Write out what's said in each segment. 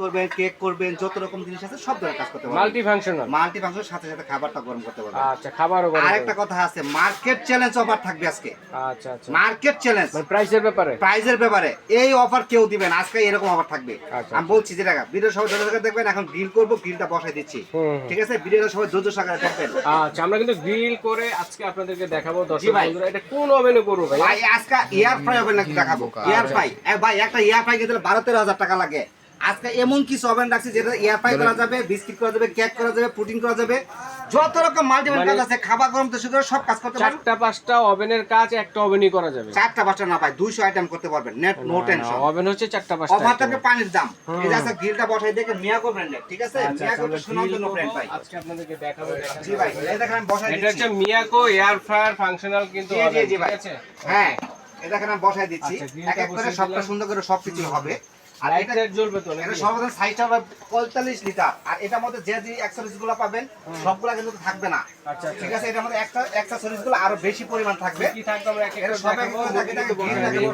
করবেন, কেক করবেন, যত রকম জিনিস আছে সব ধরনের কাজ করতে পারবেন। Multi functional. মাল্টি ফাংশনের সাথে সাথে খাবারটা গরম করতে পারবেন। আচ্ছা, খাবারও গরম। আরেকটা কথা আছে, মার্কেট চ্যালেঞ্জ অফার থাকবে আজকে। আচ্ছা আচ্ছা, মার্কেট চ্যালেঞ্জ মানে প্রাইসের ব্যাপারে। প্রাইজের ব্যাপারে এই অফার কেউ দিবেন আজকে, এরকম অফার থাকবে। আচ্ছা, আমি বলছি যে টাকা ভিডিও সবাই ধরে ধরে দেখবেন। এখন গ্রিল করব, গ্রিলটা বসাই দিচ্ছি, ঠিক আছে? ভিডিওটা সবাই ধৈর্য সহকারে দেখবেন। আচ্ছা, আমরা কিন্তু গ্রিল করে আজকে আপনাদেরকে দেখাবো। জি দর্শক ভাই। বন্ধুরা, এটা কোন ওভেনে করব ভাই? ভাই আজকে এয়ার ফ্রাই হবে নাকি দেখাবো। এয়ার ফ্রাই ভাই, একটা এয়ার ফ্রাই কিনতে 12-13 হাজার টাকা লাগে। আজকে এমন কিছু ওভেন রাখছি যেটা এয়ার ফ্রাই করা যাবে, বিস্কিট করা যাবে, কেক করা যাবে, পুডিং করা যাবে, যত রকম মাল্টিপল কাজ আছে, খাবার গরম থেকে শুরু করে সব কাজ করতে পারবেন। 4টা-5টা ওভেনের কাজ একটা ওভেনই করা যাবে। 4টা 5টা না ভাই, 200 আইটেম করতে পারবেন, নেট নো টেনশন। ওভেন হচ্ছে 4টা-5টা। অফার থাকবে পানির দাম। এই যে আজকে গ্রিলটা বসাই দেখে মিয়াকো ব্র্যান্ডের, ঠিক আছে? মিয়াকো তো সুনামধন্য ব্র্যান্ড ভাই। আজকে আপনাদেরকে দেখাবো। জি ভাই, এই দেখেন আমি বসাই এটা দিচ্ছি। হচ্ছে মিয়াকো এয়ার ফ্রায়ার ফাংশনাল কিন্তু জি, হবে, জি, ঠিক ভাই। আছে? হ্যাঁ, এই দেখেন আমি বসাই দিচ্ছি। আচ্ছা, গ্রিলটা এক এক করে বসিয়ে সবটা দিলাম। সুন্দর করে সবকিছু হবে। আর লাইট এটা জ্বলবে তো এটা নাকি? সর্বদাই সাইজটা হবে 45 লিটার। আর এটার মধ্যে যে যে অ্যাক্সেসরিজ গুলো পাবেন সবগুলা কিন্তু থাকবে না। আচ্ছা, ঠিক আছে? এটার মধ্যে একটা অ্যাক্সেসরিজ গুলো আরো বেশি পরিমাণ থাকবে। কি থাকবে আমরা এক এক এটা করে সব দেখাবো। ভিডিও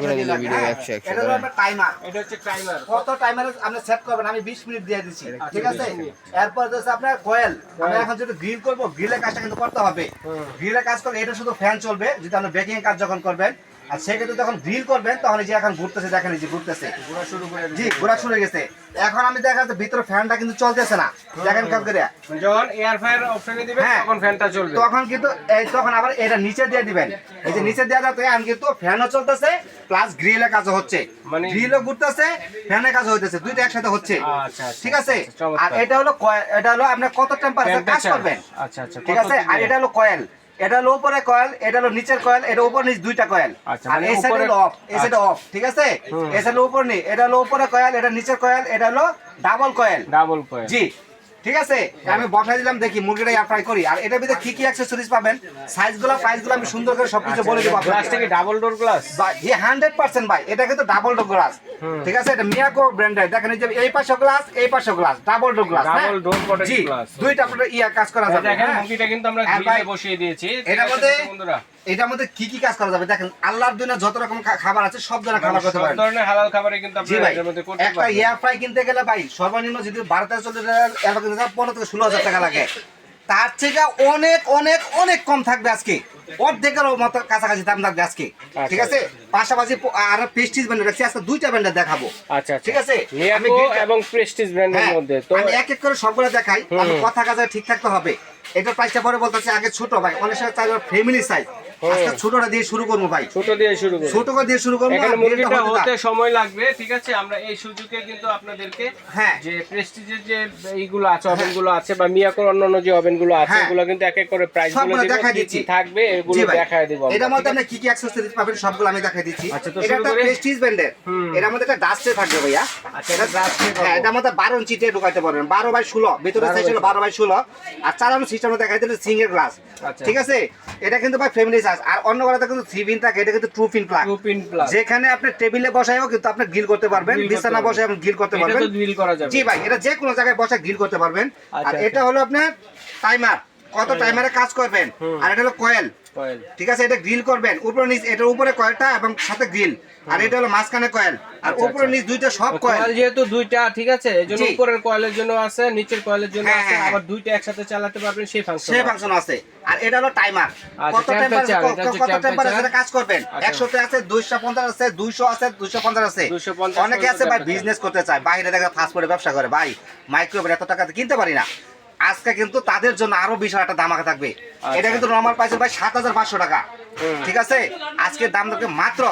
এটা হলো একটা টাইমার। এটা হচ্ছে টাইমার। কত টাইমারে আপনি সেট করবেন আমি 20 মিনিট দিয়ে দিচ্ছি, ঠিক আছে? এরপর হচ্ছে আপনার কয়েল। আমি এখন যদি গ্রিল করব, গ্রিলের কাজটা কিন্তু করতে হবে। গ্রিলের কাজ করলে এটা শুধু ফ্যান চলবে যদি আপনি বেকিং এর কাজ যখন করবেন। আর সেক্ষেত্রে যখন গ্রিল করবেন তখন এই যে এখন ঘুরতেছে, দেখেন এই যে ঘুরতেছে, ঘোরা শুরু করে জি ঘোরা শুরু হয়ে গেছে। এখন আমি দেখা যাচ্ছে ভিতরে ফ্যানটা কিন্তু চলতেছে না, দেখেন খেয়াল করে। যখন এয়ার ফ্রায়ার অপশনে দিবেন হ্যাঁ। তখন ফ্যানটা চলবে। তখন কিন্তু তখন আবার এটা নিচে দিয়ে দিবেন। এই যে নিচে দেওয়া যাতে আমি কিন্তু ফ্যানও চলতেছে প্লাস গ্রিলের কাজও হচ্ছে, মানে গ্রিলও ঘুরতেছে, ফ্যানের কাজও হইতেছে, দুইটা একসাথে হচ্ছে। আচ্ছা, আচ্ছা, ঠিক আছে? আচ্ছা, চমৎকার। আর এটা হলো এটা হলো আপনি কত টেম্পারেচার কাজ করবেন, আচ্ছা আচ্ছা, ঠিক আছে? আর এটা হলো কয়েল, এটা হলো উপরে কয়েল, এটা হলো নিচের কয়েল, এটা উপর নিচ দুইটা কয়েল। আচ্ছা, আর মানে এই সাইড উপরে হলো অফ, এই সাইড অফ, ঠিক আছে? এই সাইড উপর নি, এটা হলো উপরে কয়েল, এটা নিচের কয়েল, এটা হলো ডাবল কয়েল। Double coil. জি, ঠিক আছে? আমি বসাই দিলাম, দেখি মুরগিটা এয়ার ফ্রাই করি। আর এটার ভিতরে কি কি অ্যাকসেসরিজ পাবেন, সাইজগুলো প্রাইসগুলো আমি সুন্দর করে সবকিছু বলে দেব আপনাকে। গ্লাসটা কি ডাবল ডোর গ্লাস? ভাই 100% ভাই, এটা কিন্তু ডাবল ডোর গ্লাস, ঠিক আছে? এটা মিয়াকো ব্র্যান্ডের। দেখেন এই যে এই পাশে গ্লাস, এই পাশে glass, double door glass. Double door protect জি, গ্লাস। দুইটা আপনাদের কাজ করা যাবে। দেখেন হ্যাঁ। মুরগিটা কিন্তু আমরা আর গ্রিলে ভাই, বসিয়ে দিয়েছি। এটার মধ্যে বন্ধুরা এটার মধ্যে কি কি কাজ করা যাবে দেখেন। আল্লাহর দুনিয়া যত রকম খাবার আছে সব ধরনের খাবার করতে সব পারেন। ধরনের হালাল খাবারই কিন্তু জি আপনারা ভাই, এর মধ্যে করতে একটা পারবেন। এয়ার ফ্রাই কিনতে গেলে ভাই সর্বনিম্ন যদি 12-14 টাকা 15 থেকে 16 হাজার টাকা লাগে। তার থেকে অনেক অনেক অনেক কম থাকবে আজকে, অর্ধেকের মতো কাছাকাছি দাম থাকবে আজকে, ঠিক আছে? পাশাপাশি আর প্রেস্টিজ ব্র্যান্ডের রাখছি, আজকে দুইটা ব্র্যান্ডের দেখাবো, আচ্ছা আচ্ছা, ঠিক আছে? আমি মিয়াকো এবং প্রেস্টিজ ব্র্যান্ডের হ্যাঁ, মধ্যে তো আমি এক এক করে সবগুলো দেখাই, আমি কথা কাজে ঠিক থাকতে হবে। এটা প্রাইসটা পরে বলতেছি, আগে ছোট ভাই, অনেক সময় চাই ফ্যামিলি সাইজ, আজকে ছোটটা দিয়ে শুরু করবো ভাই, ছোট দিয়ে শুরু করুন। ছোট করে দিয়ে শুরু করবো। এখানে আর মুরগিটা গ্রিলটা হতে হতে দাও। সময় লাগবে, ঠিক আছে? আমরা এই সুযোগে কিন্তু আপনাদেরকে হ্যাঁ। যে প্রেস্টিজের যে এইগুলো আছে, ওভেনগুলো আছে বা মিয়াকোর অন্যান্য যে ওভেনগুলো আছে, হ্যাঁ। এগুলো কিন্তু এক এক করে প্রাইসগুলো সবগুলো দিব, দেখাই কি দিচ্ছি। কি থাকবে এগুলো জি ভাই, দেখায় দেব আমরা, এটার মধ্যে ঠিক আপনি আছে? কি কি অ্যাক্সেসরিজ পাবেন সবগুলো আমি দেখাই দিচ্ছি। আচ্ছা, তো এটা শুরু একটা করে? প্রেস্টিজ ব্র্যান্ডের। এটার মধ্যে একটা ডাস্টে থাকবে ভাইয়া। আচ্ছা, এটা গ্লাসে হ্যাঁ, এটার মধ্যে 12 ইঞ্চি দিয়ে ঢুকাইতে পারবেন, 12/16, ভিতরে সাইজ হলো 12/16। আর চালানো সিস্টেমে দেখাই দিলে সিঙ্গেল গ্লাস, আচ্ছা। ঠিক আছে? এটা কিন্তু ভাই ফ্যামিলি সাইজ। আর অন্য গুলোতে কিন্তু 3 পিন থাকে, এটা কিন্তু 2 পিন প্লাগ। 2 pin plug. যেখানে আপনি টেবিলে বসায়ও কিন্তু আপনি গ্রিল করতে পারবেন, Grill করতে বিছানা পারবেন। বসায় আপনি গ্রিল করতে এটা পারবেন। তো গ্রিল করা যাবে। জি ভাই, এটা যে কোনো জায়গায় বসে গ্রিল করতে পারবেন। আর আচ্ছা, এটা হলো আপনার টাইমার, কত টাইমারে কাজ করবেন। আর এটা হলো কয়েল, কয়েল। ঠিক আছে? এটা গ্রিল করবেন উপরে নিচ, এটার উপরে কয়েলটা এবং সাথে গ্রিল। আর এটা হলো মাঝখানে কয়েল, আর আচ্ছা, উপরে নিচ দুইটা সব কয়েল। কয়েল যেহেতু দুইটা, ঠিক আছে? এজন্য জি। উপরের কয়েলের জন্য আছে, নিচের কয়েলের জন্য হ্যাঁ, আছে, হ্যাঁ, আবার দুইটা একসাথে চালাতে পারবেন সেই ফাংশন। সে ফাংশন আছে। আর এটা হলো টাইমার, আচ্ছা, কত temperature, এটা হচ্ছে কত temperature। টেম্পারেচারে কাজ করবেন। আচ্ছা। 100 তে আছে, 250 আছে, 200 আছে, 250 আছে। 250 অনেকে আছে ভাই temperature। বিজনেস করতে চায়, বাইরে দেখা ফাস্ট ফুডে ব্যবসা করে, ভাই মাইক্রোওভেন এত টাকাতে কিনতে পারি না। আজকে কিন্তু তাদের জন্য আরো বিশাল একটা দামাকা থাকবে। এটা কিন্তু নরমাল প্রাইস ভাই 7500 টাকা, ঠিক আছে? আজকে দাম থাকবে মাত্র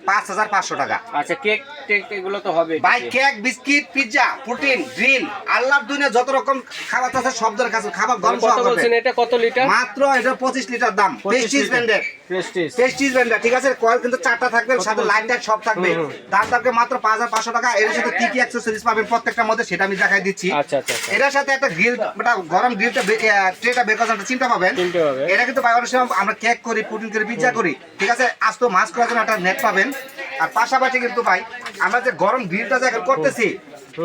5500 টাকা। আচ্ছা, কেক টেক এগুলো তো হবে ভাই cake, biscuit, pizza, protein, grill, আল্লাহর দুনিয়া যত রকম খাবার আছে সব ধরনের খাবার গরম কত সহ বলছেন? করবে। এটা কত লিটার? মাত্র এটা 25 লিটার দাম, প্রেস্টিজ ব্র্যান্ডের। প্রেস্টিজ। প্রেস্টিজ ব্র্যান্ডের, ঠিক আছে? কয়েল কিন্তু 4টা থাকবে, সাথে লাইট টাইট সব থাকবে। দাম থাকবে মাত্র 5500 টাকা। এর সাথে কি কি অ্যাকসেসরিজ পাবেন প্রত্যেকটার মধ্যে সেটা আমি দেখাই দিচ্ছি। আচ্ছা আচ্ছা আচ্ছা। এটার সাথে একটা গ্রিল, একটা গরম গ্রিলটা ট্রেটা বের করার চিন্তা পাবেন। কিনতে হবে। এটা কিন্তু ভাই অনেক সময় আমরা কেক করি, পুডিং করি, পিৎজা করি, ঠিক আছে? আস্ত মাছ করার জন্য একটা নেট পাবেন। আর পাশাপাশি কিন্তু ভাই আমরা যে গরম গ্রিলটা যে এখন করতেছি,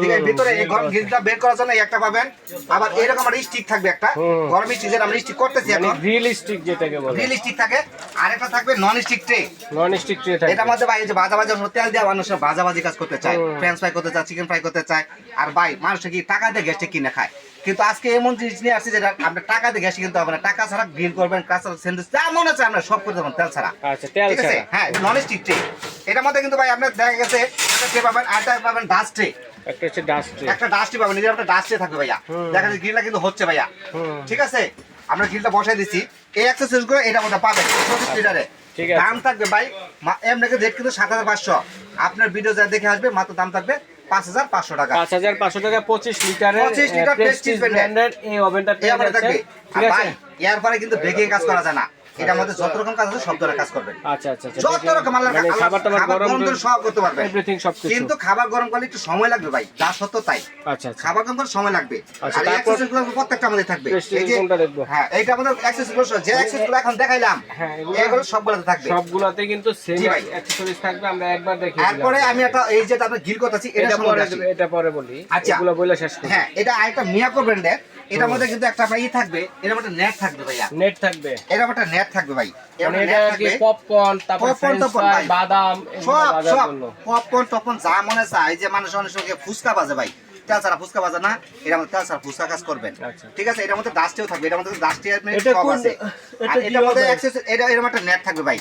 ঠিক আছে, ভিতরে এই গরম গ্রিলটা বের করার জন্য একটা পাবেন, আবার এরকম একটা স্টিক থাকবে, একটা গরম স্টিক যেটা আমরা স্টিক করতেছি এখন, গ্রিল স্টিক যেটাকে বলে, গ্রিল স্টিক থাকে, আর একটা থাকবে non stick tray. Non stick tray থাকে, এটার মধ্যে ভাই এই যে ভাজাভাজি তেল দিয়ে মানুষ ভাজাভাজি কাজ করতে চায়, ফ্রেঞ্চ ফ্রাই করতে চায়, চিকেন ফ্রাই করতে চায়, আর ভাই মানুষ কি টাকা দিয়ে গ্যাসটা কিনে খায়, কিন্তু আজকে এমন জিনিস নিয়ে আসছে যেটা আপনি টাকা দিয়ে গ্যাস কিনতে হবে না, টাকা ছাড়া গ্রিল করবেন, কাঁচা স্যান্ডউইচ যা মনে হচ্ছে আমরা সব করে দেবেন তেল ছাড়া। আচ্ছা, তেল ঠিক আছে, ছাড়া। হ্যাঁ, নন স্টিক ট্রে। এটার মধ্যে কিন্তু ভাই আপনার দেখা গেছে একটা ট্রে পাবেন, আরেকটা পাবেন ডাস্ট ট্রে, একটা হচ্ছে ডাস্ট ট্রে, একটা ডাস্ট ট্রে পাবেন, নিজের একটা ডাস্ট ট্রে থাকবে ভাইয়া, দেখা যাচ্ছে গ্রিলটা কিন্তু হচ্ছে ভাইয়া। ঠিক আছে, আমরা গ্রিলটা বসাই দিচ্ছি, এই অ্যাক্সেসরিজ গুলো এটার মধ্যে পাবেন 25 লিটারে। ঠিক আছে, দাম থাকবে ভাই এমনিকে রেট কিন্তু 7500, আপনার ভিডিও যা দেখে আসবে মাত্র দাম থাকবে 5500 টাকা। 5500 টাকা 25 লিটারের 25 লিটার প্রেস্টিজ ব্র্যান্ডের এই ওভেনটা পেয়ে যাচ্ছে। ঠিক আছে, এর পরে কিন্তু বেকিং কাজ করা যায় না, এটার মধ্যে যত রকম কাজ আছে সব ধরনের কাজ করবেন। আচ্ছা আচ্ছা, যত রকম মানে খাবার টাবার গরম করে সব করতে পারবেন, এভরিথিং সবকিছু, কিন্তু খাবার গরম করলে একটু সময় লাগবে ভাই, যা সত্য তাই। আচ্ছা আচ্ছা, খাবার গরম করলে সময় লাগবে। আচ্ছা, আর তারপর অ্যাক্সেসরিজগুলো প্রত্যেকটা আমাদের থাকবে। প্রেস্টিজ এই যে কোনটা দেখবো? হ্যাঁ, এইটা আমাদের অ্যাক্সেসরিজগুলো যে অ্যাক্সেসগুলো এখন দেখাইলাম, হ্যাঁ, এগুলো সবগুলোতে থাকবে, সবগুলাতে কিন্তু সেম জি ভাই। অ্যাকসেসরিজ থাকবে। আমরা একবার দেখিয়ে দিলাম, তারপরে আমি একটা এই যে আপনাদের গিল করতেছি, এটা পরে শুনুন। এটা পরে বলি, আচ্ছা। এগুলো বলে শেষ করি। হ্যাঁ, এটা আরেকটা মিয়াকো ব্র্যান্ডের, এটার মধ্যে কিন্তু একটা আপনার থাকবে, এর মধ্যে নেট থাকবে ভাইয়া, নেট থাকবে, এর মধ্যে নেট থাকবে ভাই, এর মানে মধ্যে এটা নেট কি থাকবে, পপকর্ন, তারপর পপকর্ন, ফ্রেঞ্চ টপকর্ন ফ্রাই, ভাই। বাদাম, এগুলো সব ভাজার সব জন্য। পপকর্ন টপকর্ন যা মনে চায়, যে মানুষ অনেক সময় ফুচকা বাজে ভাই, তেল ছাড়া ফুচকা বাজে না, এর মধ্যে তেল ছাড়া ফুচকা কাজ করবেন। আচ্ছা। ঠিক আছে, এটার মধ্যে ডাস্টেও থাকবে, এটার মধ্যে ডাস্টে আপনি এটা সব কোন- আছে, এটা আর কি এটার মধ্যে হবে? অ্যাক্সেস এটা এর মধ্যে নেট থাকবে ভাই।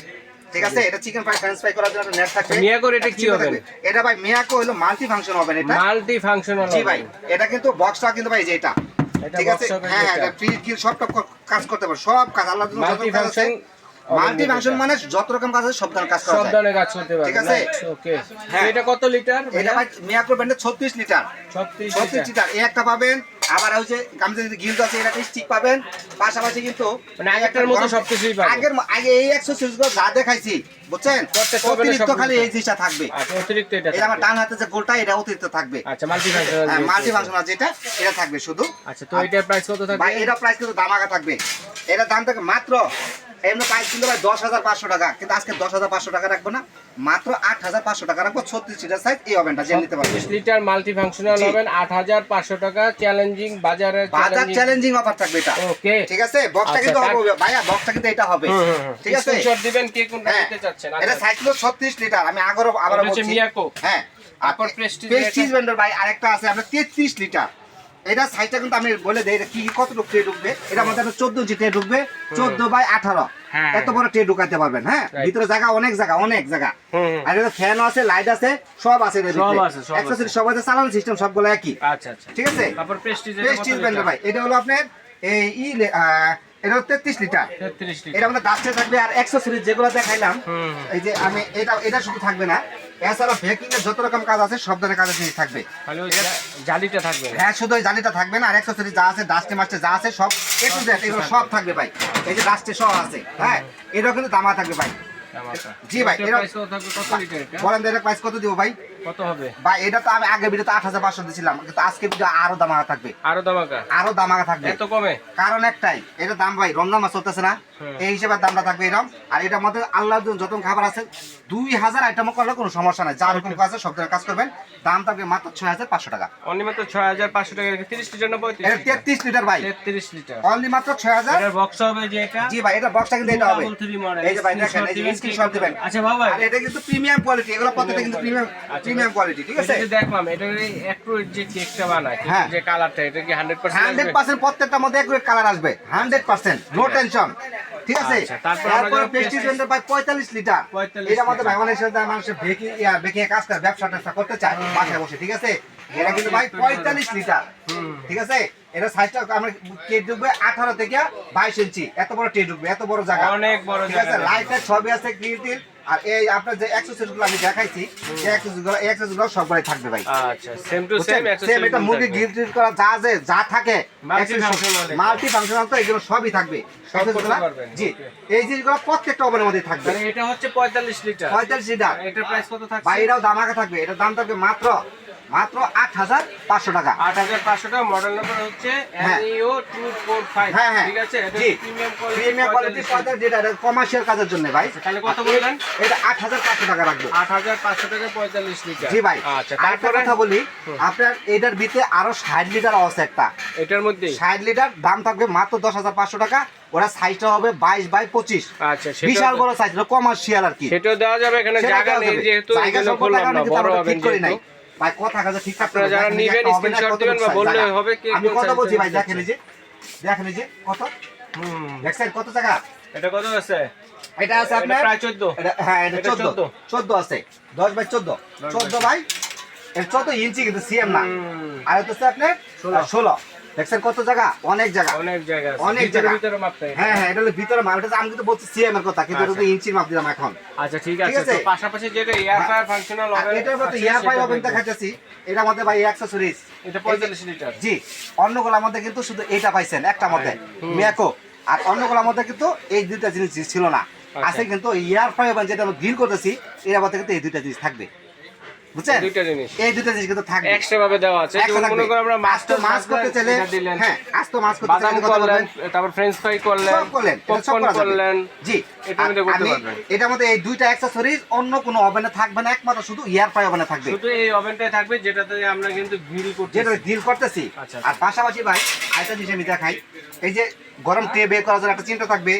ঠিক আছে, এটা চিকেন ফ্রাই ফ্রেঞ্চ ফ্রাই করার জন্য নেট থাকবে। মিয়াকোর এটা কি হবে? এটা ভাই মিয়াকো হলো মাল্টি ফাংশন হবে এটা। মাল্টি ফাংশনাল, জি ভাই, এটা কিন্তু বক্সটা কিন্তু ভাই যে এটা, এটা ঠিক আছে, box হবে হ্যাঁ, যেটা। এটা ফ্রি কিল সব কাজ করতে পারে, সব কাজ আল্লাহর জন্য যত মাল্টি কাজ আছে, ফাংশন, মাল্টি ফাংশন মানে যত রকম কাজ আছে সব ধরনের কাজ করা সব যায়। ধরনের কাজ করতে পারবে। ঠিক আছে? ওকে, হ্যাঁ। এটা কত লিটার? এটা ভাই মিয়াকো ব্র্যান্ডের 36 লিটার, 36 লিটার এই একটা পাবেন। আবার হচ্ছে গামছা যদি গিল্ড আছে, এটা স্টিক পাবেন, পাশাপাশি কিন্তু মানে আগেরটার মতো সবকিছুই পাবেন। আগে এই অ্যাক্সেসরিজগুলো যা দেখাইছি, বুঝছেন, প্রত্যেকটা অতিরিক্ত সব খালি কিছু। এই জিনিসটা থাকবে। আচ্ছা, অতিরিক্ত এটা এটা আমার থাকবে। ডান হাতে যে গোলটা, এটা অতিরিক্ত থাকবে। আচ্ছা, মাল্টি ফাংশনাল, হ্যাঁ, মাল্টি ফাংশনাল যেটা, এটা থাকবে শুধু। আচ্ছা, তো এটার প্রাইস কত থাকবে? ভাই এটা প্রাইস কিন্তু দামাকা থাকবে, এটার দাম থাকে মাত্র, এমনি প্রাইস কিন্তু ভাই 10,500 টাকা, কিন্তু আজকে 10,500 টাকা রাখবো না, মাত্র 8,500 টাকা রাখবো। 36 লিটার সাইজ এই ওভেনটা যে নিতে পারবে, 30 লিটার মাল্টি ফাংশনাল জি। হবেন 8,500 টাকা। চ্যালেঞ্জিং বাজারে, বাজার চ্যালেঞ্জিং অফার থাকবে এটা। ওকে, ঠিক আছে, বক্সটা আচ্ছা, কিন্তু তার- হবে ভাইয়া, বক্সটা কিন্তু এটা হবে। ঠিক আছে, স্ক্রিনশট দিবেন কে কোনটা হ্যাঁ, নিতে চাচ্ছেন। এটা আচ্ছা, সাইজ হলো 36 লিটার। আমি আবার এটা হচ্ছে বলছি, মিয়াকো। হ্যাঁ, তারপর আপনি প্রেস্টিজ প্রেস্টিজ ভেন্ডর ভাই আরেকটা আছে আপনার 33 লিটার। এটা সাইজটা কিন্তু আমি বলে দেই, এটা কি কি কতটুকু ট্রে ঢুকবে। এটা মধ্যে আপনার 14 ইঞ্চি ট্রে ঢুকবে, 14 বাই 18, হ্যাঁ। এত বড় ট্রে ঢুকাতে পারবেন। হ্যাঁ, Right. ভিতরে জায়গা অনেক জায়গা। হুম। আর এটা ফ্যান আছে, লাইট আছে, সব আছে এর সব ভিতরে, আছে, সব অ্যাকসেসরি সব আছে, চালানো সিস্টেম সবগুলো একই। আচ্ছা আচ্ছা, ঠিক আছে, তারপর প্রেস্টিজ প্রেস্টিজ ভেন্ডর ভাই, এটা হলো আপনার এই এটা হলো 33 লিটার। 33 লিটার। এটা আমাদের ডাস্টে থাকবে, আর অ্যাকসেসরিজ যেগুলো দেখাইলাম, হুম। এই যে আমি এটা শুধু থাকবে না, এছাড়া বেকিং এর যত রকম কাজ আছে সব ধরনের কাজের জিনিস থাকবে। খালি ওই জালিটা থাকবে না। হ্যাঁ, শুধু ওই জালিটা থাকবে না, আর অ্যাকসেসরি যা আছে, ডাস্টে মাস্টে যা আছে সব A to Z এগুলো সব থাকবে ভাই। এই যে ডাস্টে সব আছে, হ্যাঁ, এটাও কিন্তু দামা থাকবে ভাই। দামাকা। জি ভাই, এটার এটা প্রাইস কত থাকবে? কত লিটার এটা? বলেন তো, এটা প্রাইস কত দিব ভাই? কত হবে? ভাই এটা তো আমি আগের ভিডিওতে 8,500 দিছিলাম, কিন্তু আজকে ভিডিও আরো দামাকা থাকবে, আরো দামাকা? আরো দামাকা থাকবে। এত কমে? কারণ একটাই, এটা দাম ভাই রমজান মাস চলতেছে না, এই হিসেবে দামটা থাকবে এরকম। আর এটার মধ্যে আল্লাহর জন্য যত খাবার আছে 2000 আইটেমও করলে কোনো সমস্যা নাই, যা রকম কাজ আছে সব ধরনের কাজ করবেন। দাম থাকবে মাত্র 6,500 টাকা। অনলি মাত্র 6,500 টাকা। 30 লিটার না 35 এটা 33 লিটার ভাই, 33 লিটার। অনলি মাত্র 6,000। এটার বক্স হবে যে এটা। জি ভাই, এটা বক্সটা কিন্তু এটা হবে, 3 মডেল। এই যে ভাই দেখেন, এই যে স্ক্রিনশট দিবেন। আচ্ছা বাবা, আর এটা কিন্তু প্রিমিয়াম কোয়ালিটি, এগুলো প্রত্যেকটা কিন্তু প্রিমিয়াম কোয়ালিটি। ঠিক আছে, এটা যে দেখলাম, এটা অ্যাক্রোয়েট যে কেকটা বানায়, হ্যাঁ। যে কালারটা, এটা কি 100% আসবে? 100% প্রত্যেকটার মধ্যে একুরেট কালার আসবে, 100%, নো টেনশন। ঠিক আছে, আচ্ছা, তারপর আমরা তারপরে যাবো প্রেস্টিজ Prestige। ভেন্ডর ভাই 45 লিটার। 45 এটার মধ্যে লিটার। ভাই অনেক সময় মানুষ বেকিং কাজ করে, ব্যবসা করতে চায় বাসায় বসে। ঠিক আছে, এটা কিন্তু ভাই 45 লিটার। ঠিক আছে, এটা সাইজটা আমরা ট্রে ঢুকবে 18 থেকে 22 ইঞ্চি, এত বড় ট্রে ঢুকবে, এত বড় জায়গা, অনেক বড় ঠিক আছে। জায়গা। লাইটের ছবি আছে, গ্রিল টিল, আর এই আপনার যে অ্যাক্সেসরিজগুলো আমি দেখাইছি, যে অ্যাক্সেসরিজগুলো সবগুলাই থাকবে ভাই। আচ্ছা, সেম টু সেম সেম এটা মুরগি গ্রিল টিল করা যা আছে, যা থাকে Multi-functional মাল্টি ফাংশনাল, তো এগুলো সবই থাকবে। সব করতে accessories-গুলো, পারবেন, জি, okay. এই জিনিসগুলো প্রত্যেকটা ওভেনের মধ্যে থাকবে। মানে এটা হচ্ছে 45 লিটার। 45 লিটার। এটার প্রাইস কত থাকছে? ভাই এটাও দামাকা থাকবে, এটার দাম থাকবে মাত্র মাত্র 8500 টাকা। 8500 টাকা। মডেল নাম্বার হচ্ছে হ্যাঁ। NEO 245। হ্যাঁ, হ্যাঁ। ঠিক আছে, এটা জি। Premium premium quality quality. যেটা কমার্শিয়াল কাজের জন্য ভাই। তাহলে কত বললেন? এটা 8500 টাকা রাখবো। 8500 টাকা 45 লিটার। জি ভাই। আচ্ছা, আরেকটা তারপরে কথা বলি, আপনার এটার ভিতরে আরো 60 লিটার আছে একটা। এটার মধ্যে 60 লিটার দাম থাকবে মাত্র 10500 টাকা। ওরা সাইজটা হবে 22x25। আচ্ছা, বিশাল বড় সাইজ, কমার্শিয়াল আর কি। সেটাও দেওয়া যাবে। এখানে সেটা জায়গা দেওয়া নেই যাবে। যেহেতু জায়গা এগুলো স্বল্পতার বললাম কারণে না, কিন্তু বড় আমরা হবেন ঠিক করি নাই। যেহেতু। ভাই কথা কাজে ঠিক থাকতে আপনারা হবে। যারা দেখেন নিবেন একটা হবে না, স্ক্রিনশট কত দিবেন বা size বললে জায়গা। হবে কে আমি কোন কত size বলছি ভাই, চাইছেন। দেখেন এই যে কত দেখছেন কত টাকা। এটা কত আছে? এটা আছে এটা আপনার প্রায় 14। হ্যাঁ, এটা এটা 14 14 আছে। 10x14 14 ভাই। এটা 14 ইঞ্চি কিন্তু সিএম না। আর এটা হচ্ছে আপনার 16। দেখছেন কত জায়গা, অনেক জায়গা, অনেক জায়গা আছে। অনেক ভিতরে জায়গা। ভিতরে মাপতে হবে। হ্যাঁ হ্যাঁ, এটা হলো ভিতরে মাপ। এটা আমি কিন্তু বলছি সিএম এর কথা, কিন্তু এটা তো ইঞ্চির মাপ দিলাম এখন। আচ্ছা, ঠিক ঠিক আছে। আছে। তো পাশাপাশি যেটা এয়ার ফ্রায়ার ফাংশনাল আর ওভেন, এটার মধ্যে এয়ার ফ্রাই ওভেন দেখাচ্ছি। এটার মধ্যে ভাই অ্যাকসেসরিজ, এটা 45 লিটার। জি, অন্যগুলোর মধ্যে কিন্তু শুধু এটা পাইছেন একটা মধ্যে মিয়াকো। আর অন্যগুলোর মধ্যে কিন্তু এই দুইটা জিনিস ছিল না। আছে কিন্তু এয়ার ফ্রাই ওভেন যেটা আমরা গ্রিল করতেছি, এর মধ্যে কিন্তু এই দুইটা জিনিস থাকবে। বুঝছেন? দুইটা জিনিস এই দুইটা জিনিস কিন্তু থাকবে। এক্সট্রা ভাবে দেওয়া আছে। যেমন মনে করেন আমরা আস্ত মাছ করতে চাইলে, দিলেন, হ্যাঁ, আস্ত মাছ করতে বাদাম চাইলে কত করলেন, পাবেন? তারপর ফ্রেঞ্চ ফ্রাই করলেন, সব করলেন, এটা সব পপকর্ন করা যাবে। করলেন। জি, এটার মধ্যে করতে আমি পারবেন। এটার মধ্যে এই দুইটা অ্যাকসেসরিজ অন্য কোনো ওভেনে থাকবে না, একমাত্র শুধু এয়ার ফ্রাই ওভেনে থাকবে। শুধু এই ওভেনটাই থাকবে যেটাতে আমরা কিন্তু গ্রিল করতে। যেটা গ্রিল করতেছি। আচ্ছা। আর পাশাপাশি ভাই আরেকটা জিনিস আমি দেখাই, এই যে গরম ট্রে বের করার জন্য একটা চিন্তা থাকবে।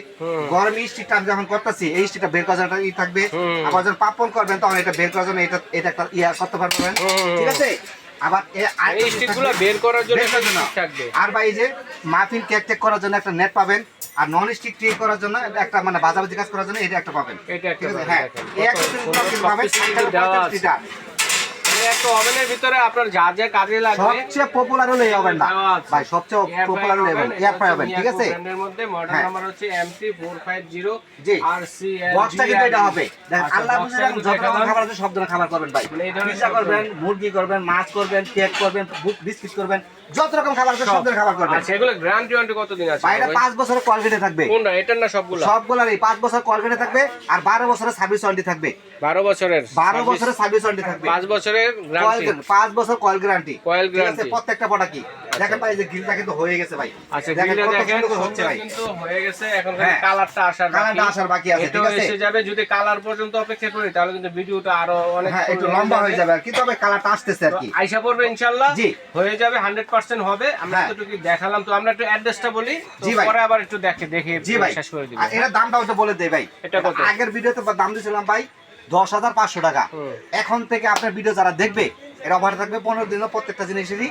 গরম স্টিকটা আমি যখন করতেছি, এই স্টিকটা বের করার জন্য একটা ই থাকবে। আবার যখন পাপন করবেন তখন এটা বের করার জন্য এটা একটা ইয়া করতে পারবেন। ঠিক আছে। আবার এই স্টিকগুলো বের করার জন্য বের করার জন্য stick থাকবে। আর ভাই এই যে মাফিন কেক টেক করার জন্য একটা নেট পাবেন। আর নন স্টিক ট্রে করার জন্য একটা মানে ভাজাভাজি কাজ করার জন্য এটা একটা পাবেন। এটা একটা ঠিক আছে, পাবেন, হ্যাঁ, দেখেন। এই কত একটা সুন্দর কিন্তু পাবেন। সবকিছু দেওয়া আছে। এই একটা ওভেনের ভিতরে আপনার যা যা কাজে লাগবে। সবচেয়ে পপুলার হলো এই ওভেনটা দেওয়া আছে। ভাই, সবচেয়ে পপুলার হলো এয়ার ফ্রাই ওভেন। ঠিক আছে। ব্র্যান্ডের মধ্যে মডেল হ্যাঁ। নাম্বার হচ্ছে MT450 জি। RCL। বক্সটা কিন্তু এটা হবে। দেখেন আচ্ছা, আল্লাহ বক্সটা বুঝে কিন্তু যত রকম দেখালাম। খাবার আছে সব ধরনের খাবার করবেন ভাই। মানে এই ধরনের পিজ্জা সব করবেন, মুরগি করবেন, মাছ করবেন, কেক করবেন, বিস্কিট করবেন, যত রকম খাবার আছে সব ধরনের খাবার করবেন। আচ্ছা, এগুলো গ্যারান্টি ওয়ারেন্টি কতদিন আছে? ভাই এটা 5 বছরের কোয়ালিটি থাকবে। কোনটা? এটার না সবগুলো? সবগুলোরই 5 বছর কোয়ালিটি থাকবে। আর 12 বছরের সার্ভিস ওয়ারেন্টি থাকবে। 12 বছরের 12 বছরের সার্ভিস ওয়ারেন্টি থাকবে। 5 বছরের গ্যারান্টি। 5 বছর কয়েল গ্যারান্টি। Coil ঠিক আছে, guarantee। প্রত্যেকটা প্রোডাক্টই। দেখেন ভাই, এই যে গ্রিলটা কিন্তু হয়ে গেছে ভাই। আচ্ছা, দেখেন গ্রিলটা কত দেখেন সুন্দর হচ্ছে সুন্দর ভাই। কিন্তু হয়ে গেছে। এখন হ্যাঁ। কালারটা আসার কালারটা আসার বাকি আছে, এটাও ঠিক আছে? এসে যাবে। যদি কালার পর্যন্ত অপেক্ষা করি তাহলে কিন্তু ভিডিওটা আরো অনেক হ্যাঁ, একটু লম্বা হয়ে যাবে আর কি, তবে কালারটা আসতেছে আর কি। আইসা পড়বে ইনশাআল্লাহ। জি। হয়ে যাবে, 100% হবে। আমরা হ্যাঁ। এতটুকু দেখালাম। তো আমরা একটু অ্যাড্রেসটা বলি, তো জি ভাই। পরে আবার একটু দেখে জি ভাই, শেষ করে দিব। আর এটার দামটাও একটু বলে দেই ভাই। এটা কত? আগের ভিডিওতে দাম দিয়েছিলাম ভাই 10,500 টাকা। এখন থেকে আপনার ভিডিও যারা দেখবে, এর অফার থাকবে 15 দিন, প্রত্যেকটা জিনিসেরই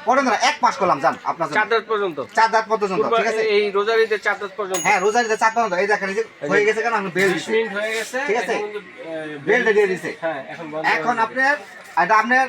15 দিন 1 মাস করলাম জান আপনার জন্য। 4 রাত পর্যন্ত। 4 রাত পর্যন্ত। ঠিক আছে। এই রোজারিতে 4 রাত পর্যন্ত। হ্যাঁ, রোজারিতে 4 পর্যন্ত। এই দেখেন, এই যে হয়ে গেছে, কেন আমি বেল 20 দিছি। মিনিট হয়ে গেছে। ঠিক আছে। এখন কিন্তু, বেলটা দিয়ে দিছে। হ্যাঁ, এখন বন্ধ এখন হয়ে যাবে। আপনার এটা আপনার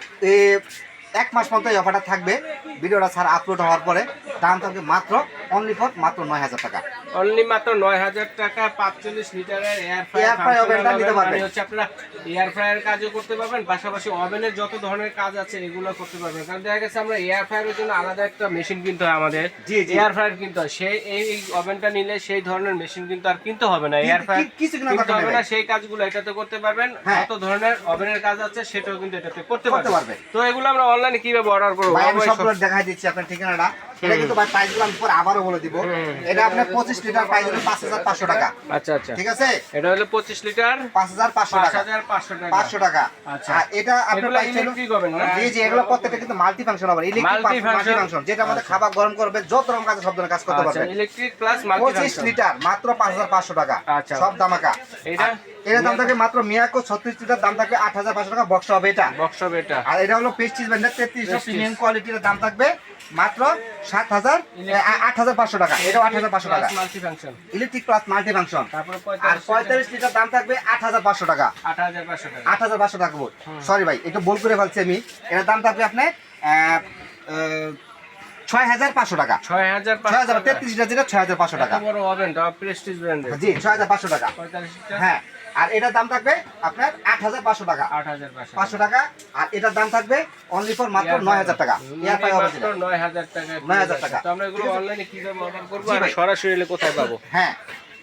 1 মাস পর্যন্ত এই অফারটা থাকবে। ভিডিওটা স্যার আপলোড হওয়ার পরে দাম থাকবে মাত্র অনলি ফর মাত্র 9,000 টাকা। অনলি মাত্র 9,000 টাকা 45 লিটারের এয়ার Air fry oven-টা নিতে পারবেন। হচ্ছে আপনারা এয়ার ফ্রায়ার কাজও করতে পারবেন, পাশাপাশি ওভেনের যত ধরনের কাজ আছে এগুলো করতে পারবেন। কারণ দেখা গেছে আমরা এয়ার ফ্রায়ারের জন্য আলাদা একটা মেশিন কিনতে হয় আমাদের। জি, জি। এয়ার ফ্রায়ার কিনতে হয়। সেই এই ওভেনটা নিলে সেই ধরনের মেশিন কিন্তু আর কিনতে হবে না। এয়ার ফ্রায়ার কিছু কিনা কিনতে দরকার হবে নেই না। ভাই। সেই কাজগুলো এটাতে করতে পারবেন। হ্যাঁ। যত ধরনের ওভেনের কাজ আছে সেটাও কিন্তু এটাতে করতে করতে পারবেন। পারবেন। তো এগুলো আমরা অনলাইনে কিভাবে অর্ডার করব? ভাই আমি সবগুলো দেখাই দিচ্ছি আপনার ঠিকানাটা। এটা কিন্তু ভাই প্রাইসগুলো আমি পরে আবারও বলে দিব। এটা আপনার 25 লিটার প্রাইস হলো 5,500 টাকা। আচ্ছা আচ্ছা, ঠিক আছে। এটা হলো 25 লিটার 5,500 টাকা। 5,500 টাকা। 500 টাকা। আচ্ছা। আর এটা আপনার এগুলো প্রাইস হলো ইলেকট্রিক ওভেন না? জি জি, এগুলো প্রত্যেকটা কিন্তু মাল্টি ফাংশন হবে। Electric multi Multi-function। ফাংশন, যেটা আমাদের খাবার গরম করবে, যত রকম কাজ সব ধরনের কাজ করতে আচ্ছা, পারবে। ইলেকট্রিক প্লাস মাল্টি 25 লিটার মাত্র 5,500 টাকা। আচ্ছা। সব দামাকা। এটা? এর দাম থাকবে মাত্র মিয়াকো 36 লিটার দাম থাকবে 8,500 টাকা। বক্স হবে এটা। বক্স হবে এটা। আর এটা হলো প্রেস্টিজ ব্র্যান্ডের 3300 Prestige। প্রিমিয়াম কোয়ালিটির দাম থাকবে মাত্র 8,500 টাকা। এটাও 8,500 টাকা। Multi function. Electric plus multi function. তারপর আর 45 লিটার দাম থাকবে 8,500 টাকা। 8,500 টাকা। 8,500 টাকা বল। সরি ভাই, একটু ভুল করে ফেলছি আমি। এটার দাম থাকবে আপনার 6,500 টাকা। 6,500 টাকা। 33 লিটার যেটা 6,500 টাকা। এত বড় ওভেন টা প্রেস্টিজ ব্র্যান্ডের। জি, 6,500 টাকা। 45 লিটার। হ্যাঁ, আর এটার দাম থাকবে আপনার 8,500 টাকা। 8,500 500 টাকা। আর এটার দাম থাকবে অনলি ফর মাত্র 9,000 টাকা। এয়ার ফ্রাই হবে মাত্র 9,000 টাকা। 9,000 টাকা। তো আমরা এগুলো অনলাইনে কিভাবে অর্ডার করব জি আর ভাই। সরাসরি এলে কোথায় পাবো? হ্যাঁ,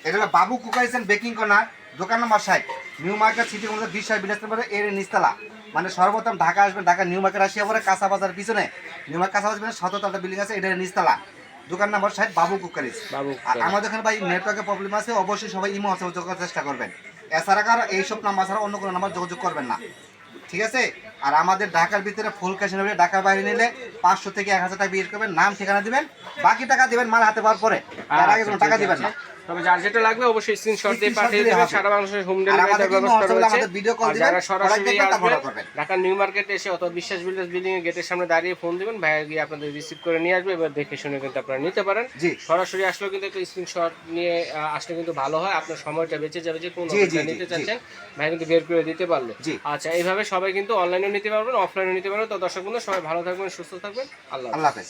এটা হলো বাবু কুকারিস এন্ড বেকিং কর্নার, দোকান নম্বর 60, new market, city complex 20 Bilaspur এর নিচতলা। মানে সর্বপ্রথম ঢাকা আসবেন, ঢাকা নিউ মার্কেট আসিয়া পরে কাঁচা বাজার পিছনে নিউ মার্কেট কাঁচা বাজার 17তলা বিল্ডিং আছে, এটা নিচতলা, দোকান নাম্বার 60 বাবু কুকারিজ। বাবু আর আমাদের এখানে ভাই নেটওয়ার্কের প্রবলেম আছে, অবশ্যই সবাই ইমো হোয়াটসঅ্যাপে যোগাযোগ করার চেষ্টা করবেন। এছাড়া কারো এইসব নাম্বার ছাড়া অন্য কোনো নাম্বার যোগাযোগ করবেন না, ঠিক আছে? আর আমাদের ঢাকার ভিতরে ফুল ক্যাশ নেবে, ঢাকার বাইরে নিলে 500 থেকে 1000 টাকা বিল করবেন, নাম ঠিকানা দিবেন, বাকি টাকা দিবেন মাল হাতে পাওয়ার পরে, এর আগে কোনো টাকা দিবেন না। তবে যার যেটা লাগবে অবশ্যই স্ক্রিনশট দিয়ে Screenshot পাঠিয়ে দিলেই দেবেন, হবে। সারা বাংলাদেশের হোম আর ডেলিভারি আমাদের ব্যবস্থা হোয়াটসঅ্যাপে রয়েছে। আমাদের ভিডিও কল আর দিবেন, যারা সরাসরি দেখবেন, তারপর আসবেন order করবেন। ঢাকা নিউ মার্কেটে এসে অথবা বিশ্বাস বিল্ডার্স বিল্ডিং এর গেটের সামনে দাঁড়িয়ে ফোন দিবেন, ভাইয়া গিয়ে আপনাদের রিসিভ করে নিয়ে আসবে, এবার দেখে শুনে কিন্তু আপনারা নিতে পারেন। জি। সরাসরি আসলেও কিন্তু একটা স্ক্রিনশট নিয়ে আসলে কিন্তু ভালো হয়, আপনার সময়টা বেঁচে যাবে, যে কোন জি, জি, অবস্থায় নিতে জি, চাচ্ছেন ভাই কিন্তু বের করে দিতে পারলো। জি। আচ্ছা, এইভাবে সবাই কিন্তু অনলাইনেও নিতে পারবেন, অফলাইনেও নিতে পারবেন। তো দর্শক বন্ধু সবাই ভালো থাকবেন, সুস্থ থাকবেন, আল্লাহ হাফেজ। আল্লাহ হাফেজ।